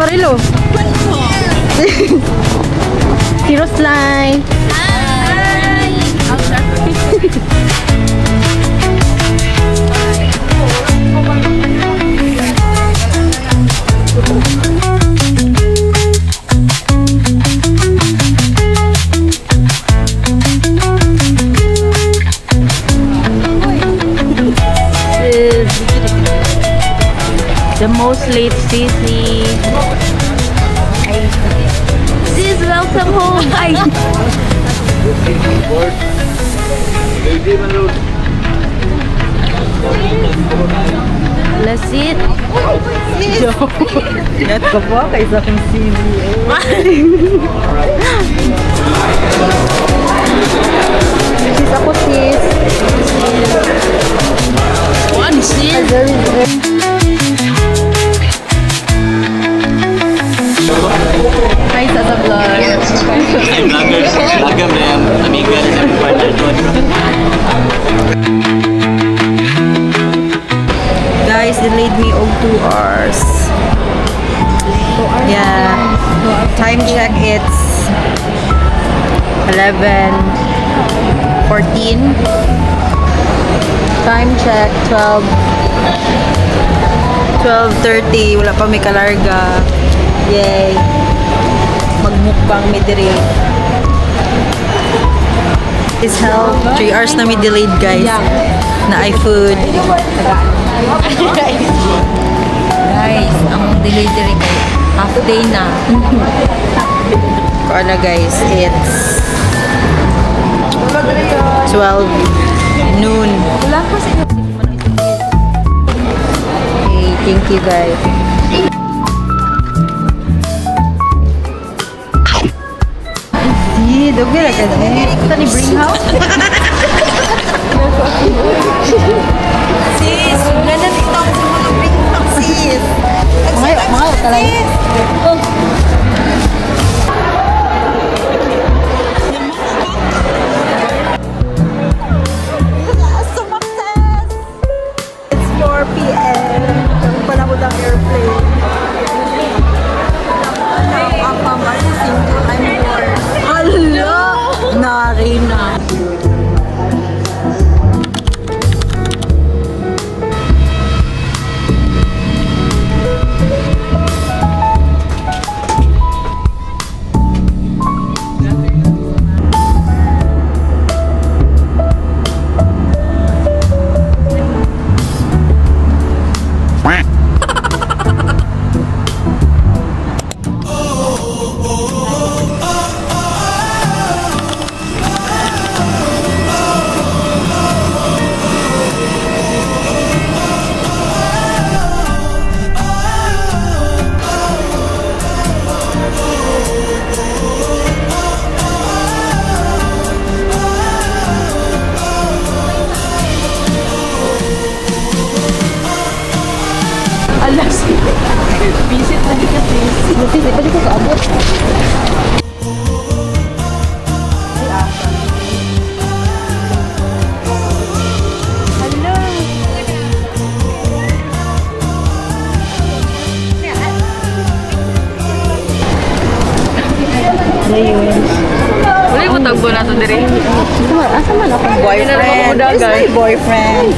Karilo. Hero's Line. Hi! The most late Sissy. Sis, welcome home! Ay! Lasit. Ingat ka po kaysa kong sili. Sis ako sis. What is this? Hi sa the vlog. Hi vloggers, vlogger ma'am, amiga na sa partner doon. Guys, delayed me of 2 hours. Yeah. Time check, it's 11:14. Time check 12:30. Wala pa may kalarga. Yay. Magmukbang may diri. This help. 3 hours na may delayed, guys. Na iFood. Guys, ang delivery kay half day na. Ano guys, it's 12 noon. Okay, thank you guys. See, dog na ka eh. Ito ni Bring House. Sis, nanatito ako sa mga Bring House, sis. Mga talaga. It's 4 PM. Ang panahon ng airplane. I'm bored. Hello! Narina. Alas. Visit lagi ka sis. Visit pa ko kaabot. Hello. Wala mo tagbo na ito diri. Asa man ako boyfriend? Where's my boyfriend?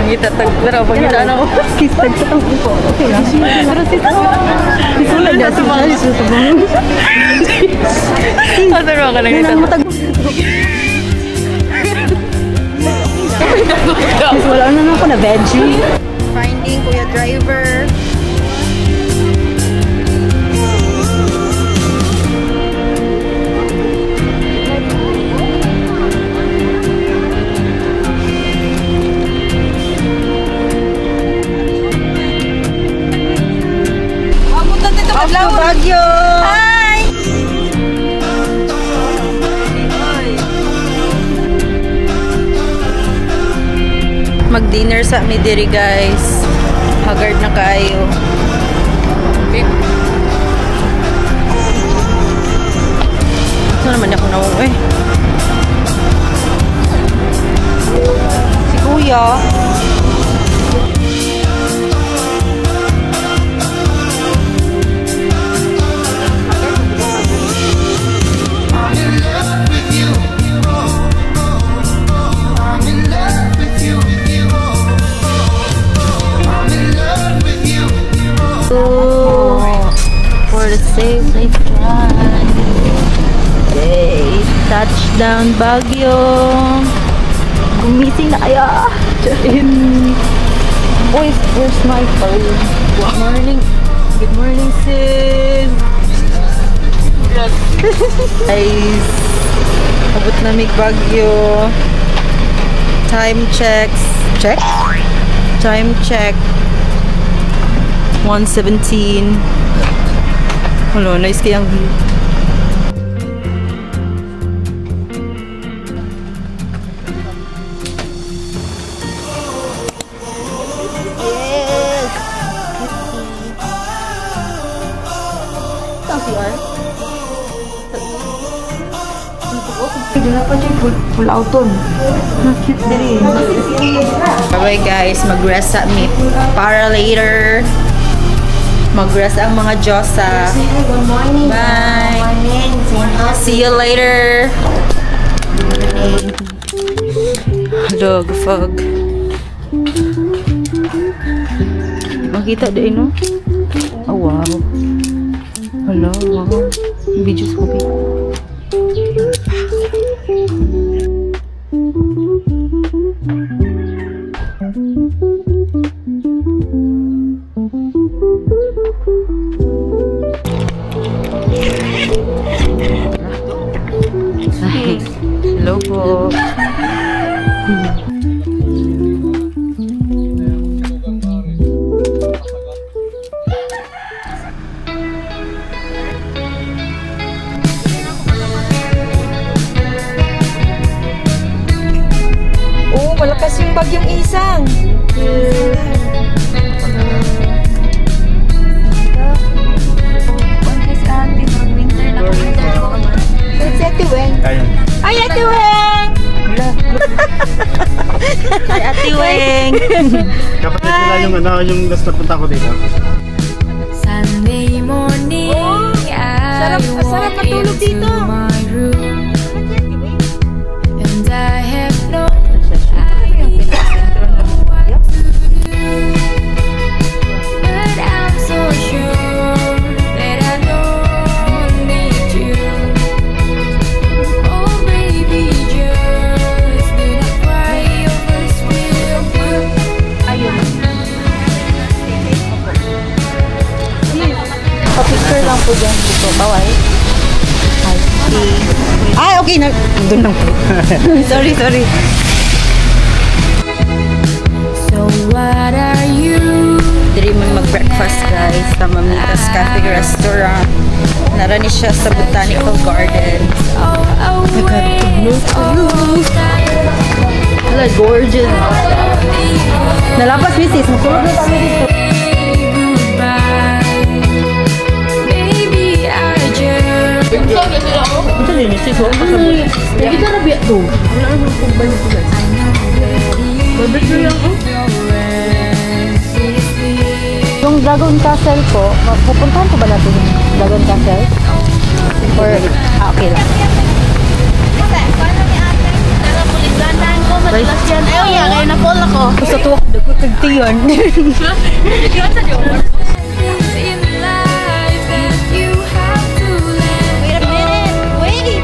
Kita tagdara pag kita na ko. Kita tag ko. Okay lang. Pero sito. Wala na sa mga sito mo. Ano ra ka nang ito? Wala na ako na veggie. Finding Kuya Driver. Bagyo! Hi! Mag-dinner sa mi diri guys. Haggard na kayo. Okay. Saan naman ako nauwi? Si Kuya. Safe drive. Yay! Touchdown Baguio. Gumising na kaya. Where's my phone? Good morning. Good morning, sis. Guys, abot na mig Baguio. Time checks. Time check. 1:17. Hello, nice kayang view. Bye guys, mag-rest at me para later. Mag-rest ang mga Diyosa. Good morning. Bye. See you later. Hello, fog. Makita din, no? Oh, wow. Hello, wow. Video sa kopi. Hello po. Oh, malakas yung bagyong isang. Ate Weng. Ay, Ate Weng! Ay, Ate Weng! Kapatid nila yung yung last na punta ko dito. Sunday morning, Sarap matulog dito. And I have no but I'm so sure that I don't need you. Oh baby, just do not cry over spilled milk. Pa-picture lang po dyan dito. Bawal. Ay, okay na. Doon lang po. sorry. So what are you? Diri man mag-breakfast guys sa Mamitas Cafe Restaurant. Narani siya sa Botanical Garden. Hello, gorgeous. Nalapas, misis. Masulog na kami dito. Baby, I just Ito din, misis. Hindi ka nabiyak to. Wala naman kong balik ko guys. Babalik ko lang oh. Yung Dragon Castle po, pupuntahan ko ba natin yung Dragon Castle? Or, okay lang. Ayaw yan, ngayon na-fall ako. Gusto to, nagkagtiyon. in life that you have to live. Wait a minute, wait!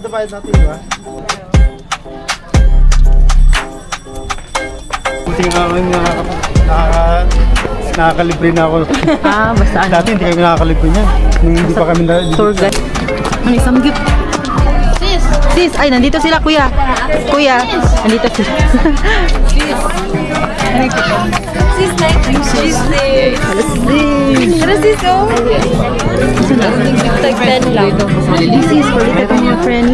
Dabayad natin, di ba? Buti nga kami nakaka nakakalibre na ako. Ah, basta ano. Dati hindi kami nakakalibre niya. Nung hindi pa kami Tour guide. Ano, isang gift. Sis, ay, nandito sila, kuya. Kuya, nandito sila. Sis, like you. Sis, sis, oh. Tag 10 lang. Sis, kulit itong mga friend.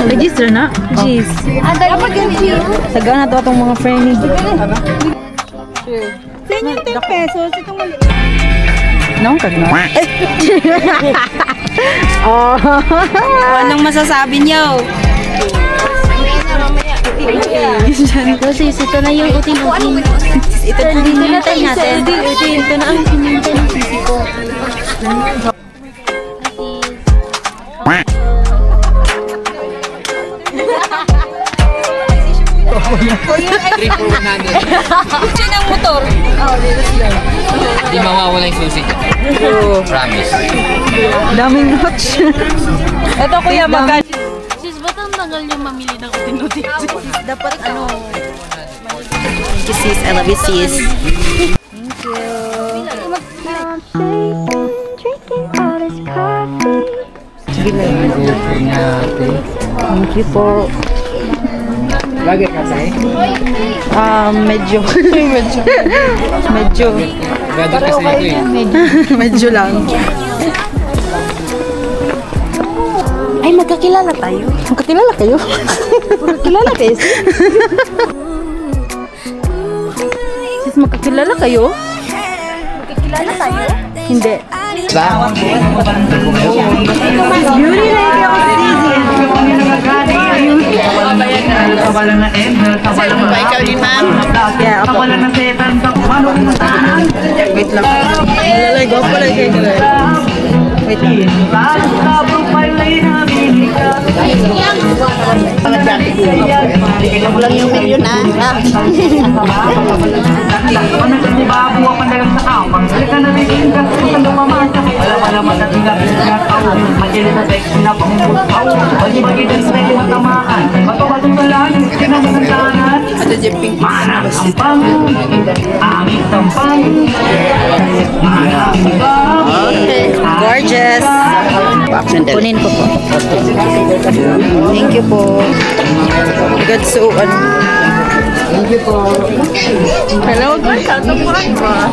Register na? Jeez. Dapat ganyan. Saga na to itong mga friend. Sa inyo 10 pesos. Itong maliit. Naong kag na. Oh. Anong masasabi niyo? So sis, ito na yung utin-utin. Ito Dito na tayo natin. Ito na ang pinintay ng sisi ko. Siya ng motor. Hindi mawawala yung susi. Promise. Daming notch. Ito kuya, magkano? Sis, ba't ang tagal yung mamili ng utin-utin? Dapat ano? Thank you, sis. I love you, sis. Thank you po. Lagi ka sa'yo? Medyo. Medyo. Lagi kasi ito eh. Medyo lang. Ay, magkakilala tayo. Magkakilala kayo? Magkakilala kayo, sis? Sis, magkakilala kayo? Kilala tayo? Hindi. Ba? Beauty like ako, sis. Ikaw din, ma'am. Yeah, ako. Wait lang. Lalay, go pala kayo. Wait lang. Kulang yung milyon ah. Okay. Gorgeous. Kunin ko po. Thank you po. God so Thank you po. Hello guys, tatupuan pa.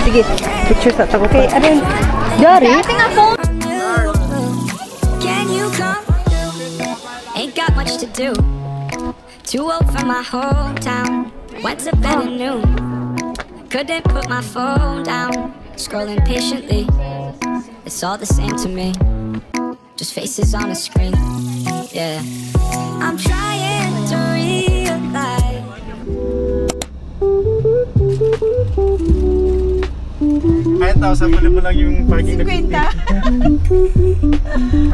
Sige, picture sa tako. Okay, ano yun? Dari? Can you come? Ain't got much to do. Too old for my hometown. Went to bed at noon. Couldn't put my phone down. Scrolling patiently. It's all the same to me. Just faces on a screen. Yeah. I'm trying to realize. Kahit tao, sabunin mo lang yung parking na 50.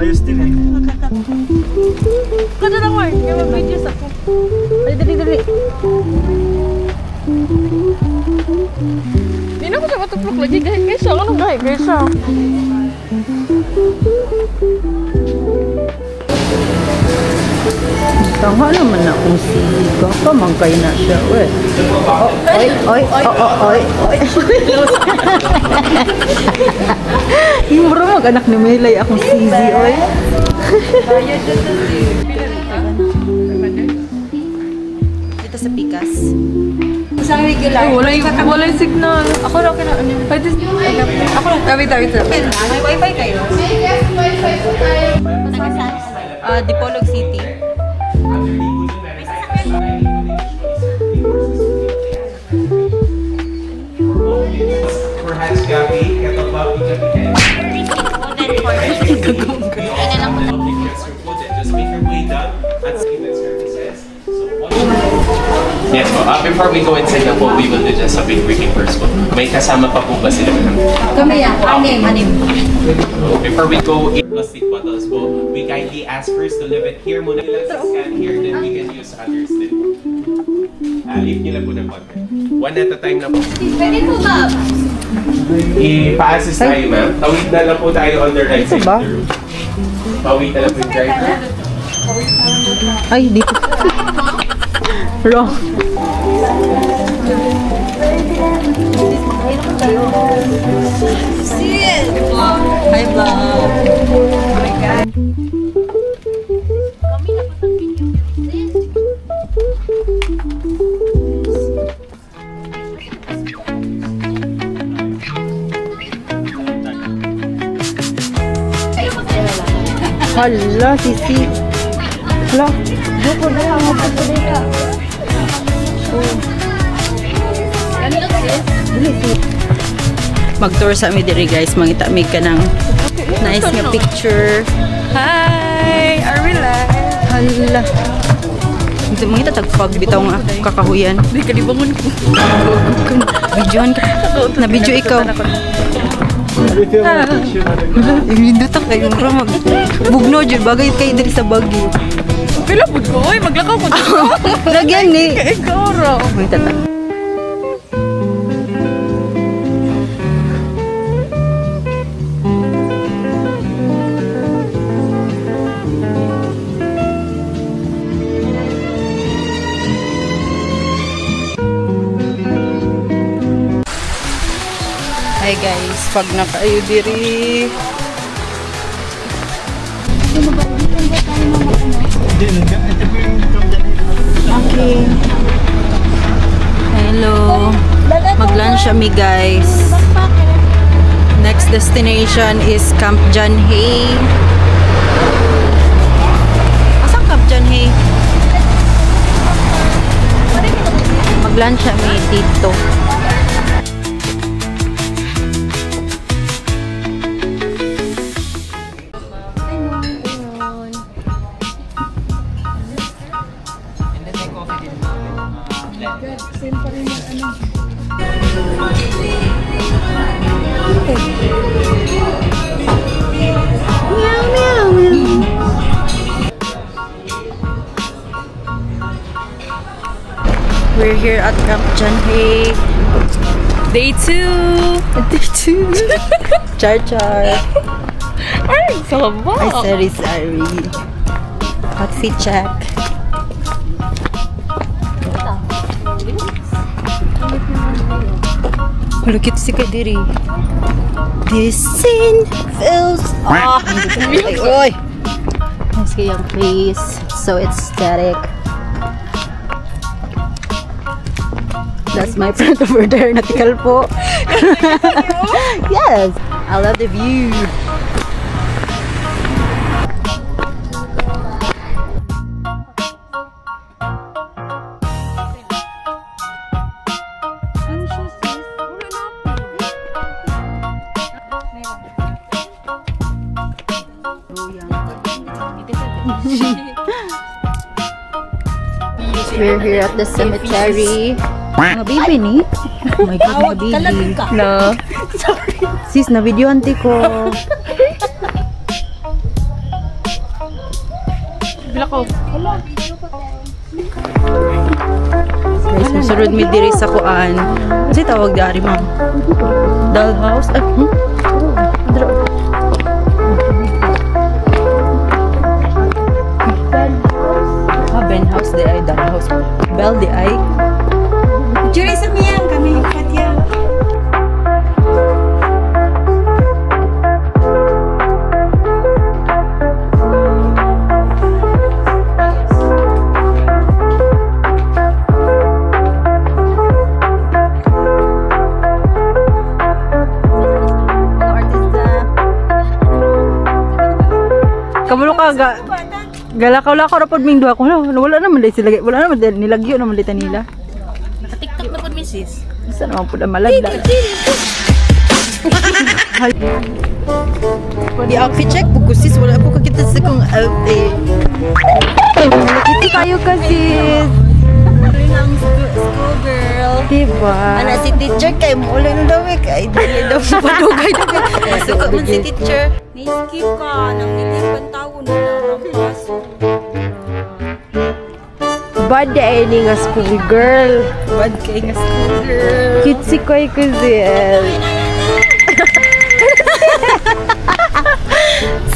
Ayos din eh. Kada lang, Mark. Kaya mag-videos ako. Dali. Hindi na ko siya matuplok lagi. Guys, siya. Ano guys? Guys, siya. Tanga naman na kung siga ka, mangkay na siya. Oy. Yung bro mag-anak ni Melay akong sisi, oy. Dito sa Pikas. Isang regular. Wala yung signal. Ako na okay na. Pwede. Ako lang. Wait. May wifi kayo? Dipolog City. Perhaps Gabby, kettle up, just make your way down at Stevens Services. Yes po. Before we go inside na po, we will do just a big briefing first po. May kasama pa po ba sila? Kami yan. Anim. Before we go in plastic bottles po, we kindly ask first to leave it here muna. Let's scan here, then we can use others din. Leave nyo lang po ng konti. One at a time na po. Pwede po ba? I-pa-assist tayo, ma'am. Tawid na lang po tayo on the right side ba? of the room. Tawid na lang po yung driver. Ay, dito. Wrong. Hi, vlog. Hala, sisi. Hala. Doko na lang ako sa dito. Mag-tour sa amin diri guys. Mangita mig ka ng nice nga picture. Hi! Are we live? Hala. Mangita tagpag bitaw nga kakahuyan. Di ka di bangun ko. Videohan ka. Na-video ikaw. Hindi ta kayo mag bugno jud bagay kay diri sa Baguio. Pila pud ko oy maglakaw ko. Lagyan ni. Ikaw ra. May tata. Hi guys, pag nakaayo diri. Okay. Hello. Mag-lunch kami guys. Next destination is Camp John Hay. Asan Camp John Hay? Mag-lunch kami dito. We're here at Camp John Hay. Day 2. Day 2. Char char. Ay, sama. Ay, sorry. Outfit check. Look at si Kadiri. This scene feels ay, oy. Nice kayang place. So aesthetic. That's my friend over there, natikal po. Yes, I love the view. We're here at the cemetery. Mga baby ni? Oh my God, mga baby. No. Sis, na-videohan ko. Bila ko. Guys, masurod mi diri sa kuan. Kasi tawag dari, ma'am. Dollhouse? Ay, Ben house di ay, dollhouse. Bell di ay. Jury sa miyang kami, Katya. Kamulo ka ga galakaw-lakaw ra pod ming duha ko. Wala naman dai sila. Wala naman dai nilagyo naman dai nila. Naka-TikTok na pod misis. Isa naman po na malaglag. Di outfit check po sis. Wala po kakita sa kong outfit. Nakiti kayo ka sis. School girl. Diba? Ana si teacher kay mo ulit na daw eh. Kay dili daw si padugay daw. Suko man si teacher. Ni-skip ka nang nilipang taon na rampas. Bad ay ni nga school girl. Bad kay nga school girl. Kitsi koy ko sis.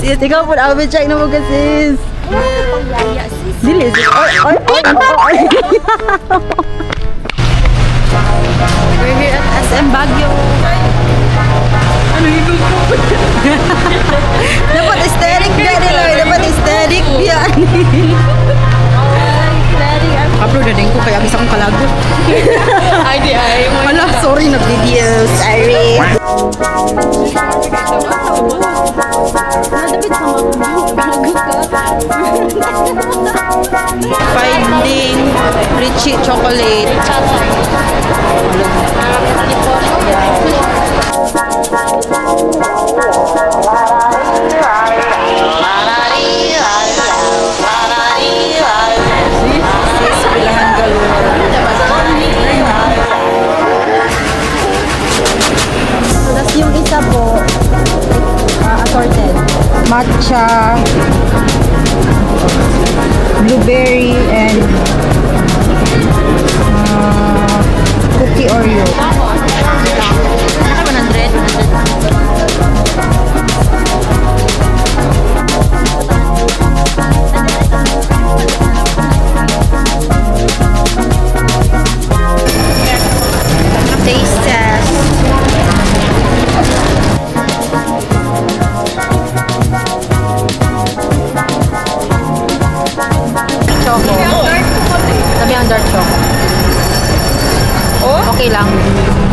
Sis, ikaw po outfit check na mo ka sis. Pangyaya sis. Dili sis. Oy. We're here at SM Baguio. Ano yung na din ko, kaya bisa kong kalagot. Ay, di ay. Wala, sorry na video. Sorry. Finding Richie chocolate. Bilangan galore. So, that's yung isa po, assorted. Matcha, blueberry, and cookie Oreo. 100. Taste test. Choco. Sabi ang dark choco. Oh? Okay lang.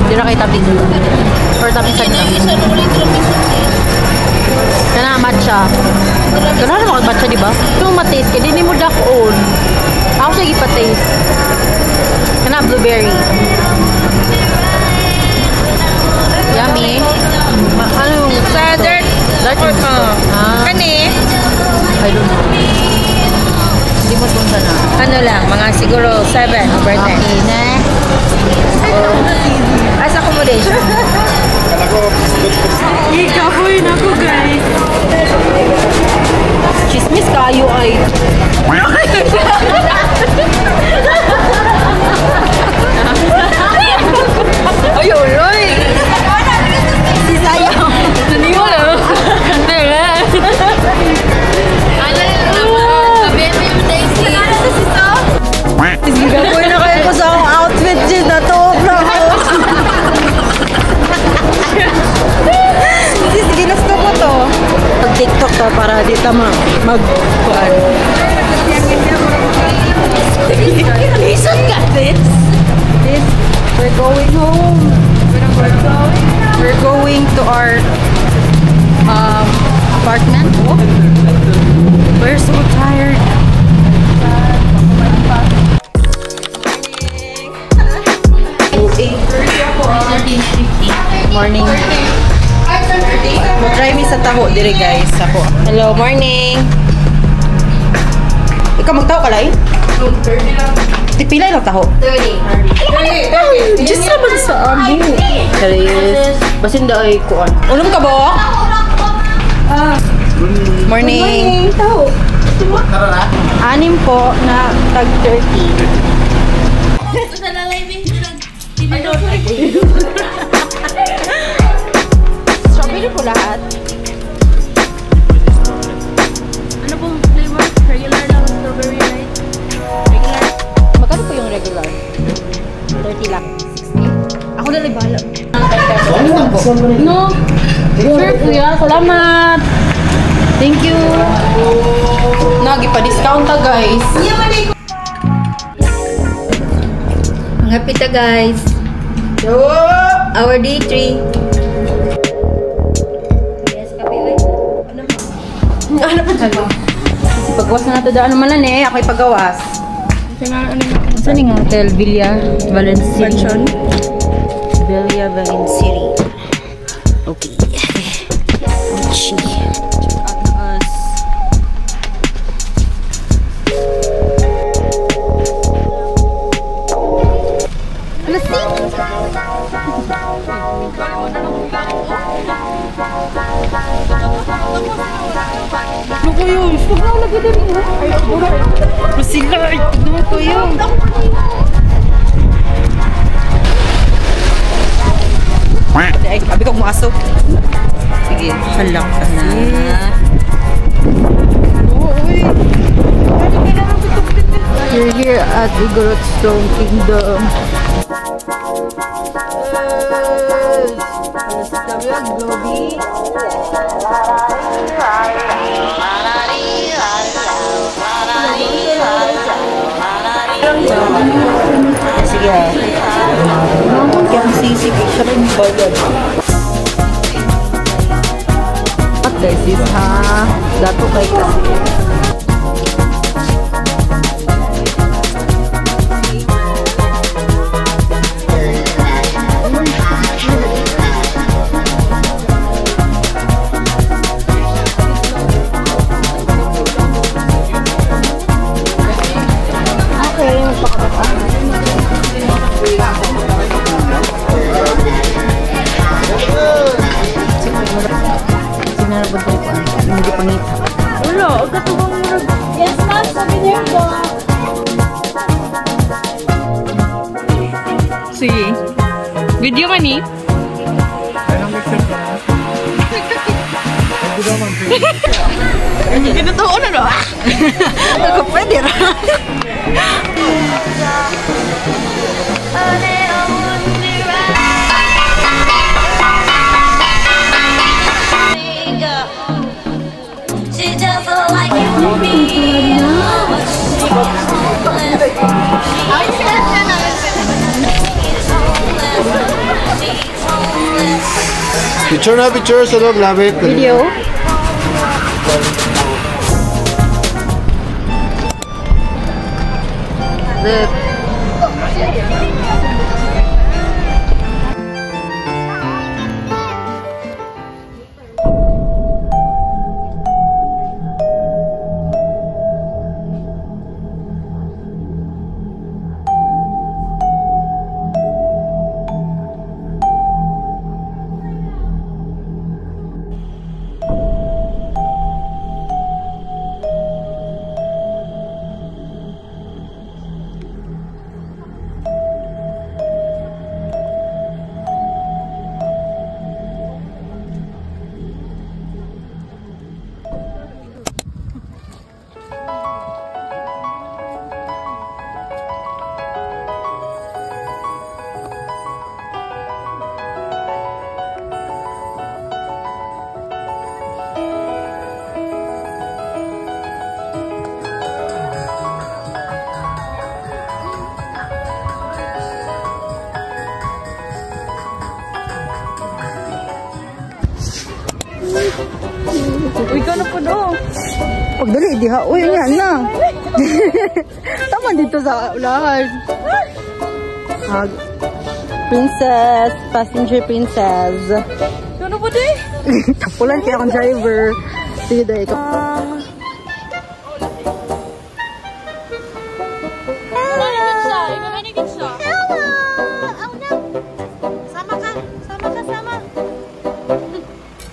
Hindi na kayo tabi. Or tabi sa lang. Kana matcha. Kana na makag-matcha, di ba? Ito mataste ka. Hindi mo dakon. Ako siya ipa-taste. Kana blueberry. Yummy. Ano yung Sa dark choco? Kani? I don't know. Hindi mo punta na. Ano lang, mga siguro 7/10. Okay, next. As accommodation. Ikapoy na ko, guys. Chismis kayo ay. Ay, uloy. Si Sayang. Naniwa na. Kandela. Ano yung sabihin mo yung tasty? Gagoy na kayo ko sa akong outfit dyan. Natuog na ako. Sige, ginusto ko to. Pag-tiktok to para di tama mag-kuan. Listen ka this. We're going home. We're going to our apartment. We're so tired. Morning. Mag-try mi sa taho dire guys. Ako. Hello, morning. Ikaw magtaho ka lai? Tipilay lang taho. 30. Just naman sa amo. Serious. Basin da ay kuan. Ulom ka ba? Morning. Taho. Anim po na tag 30. Strawberry po lahat. Ano pong flavor? Regular lang, strawberry light. Regular. Magkano po yung regular? 30 lang. 60. Ako na libala. No. Sure, kuya. Salamat. Thank you. Nagi pa discount ta guys. Mga pita guys. Our day 3. Yes, kape oy. Ano pa dyan? Paggawas na nato daan naman na ako'y paggawas. Saan yung Hotel Villa Valencia? Villa Valencia. Okay. Uchi. Ano ko yun? Huwag na lagi din mo. Masila. Ano ko yun? Ay, sabi ko umaso. Sige, halak ka na. We're here at Igorot Stone Kingdom. Sige ha. Kaya ang sisig, siya rin bayad. At guys, is ha. Dato kay kasi. Hindi pangita. Wala, agad bang murag. Yes, ma'am, sabi niyo po. Sige. Video man ni? Anong mixer ka? Hindi naman. Ginatuon na no? Ako pwede ra. She just like you and me. Picture na picture sa loob, labit. Video? Uy, ka na po do. Pagdali, di ha. Uy, yan na. Tama dito sa ulahan. Princess, passenger princess. Ka na po di? Tapulan kaya akong driver. Sige dahil ikaw.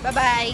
Bye-bye.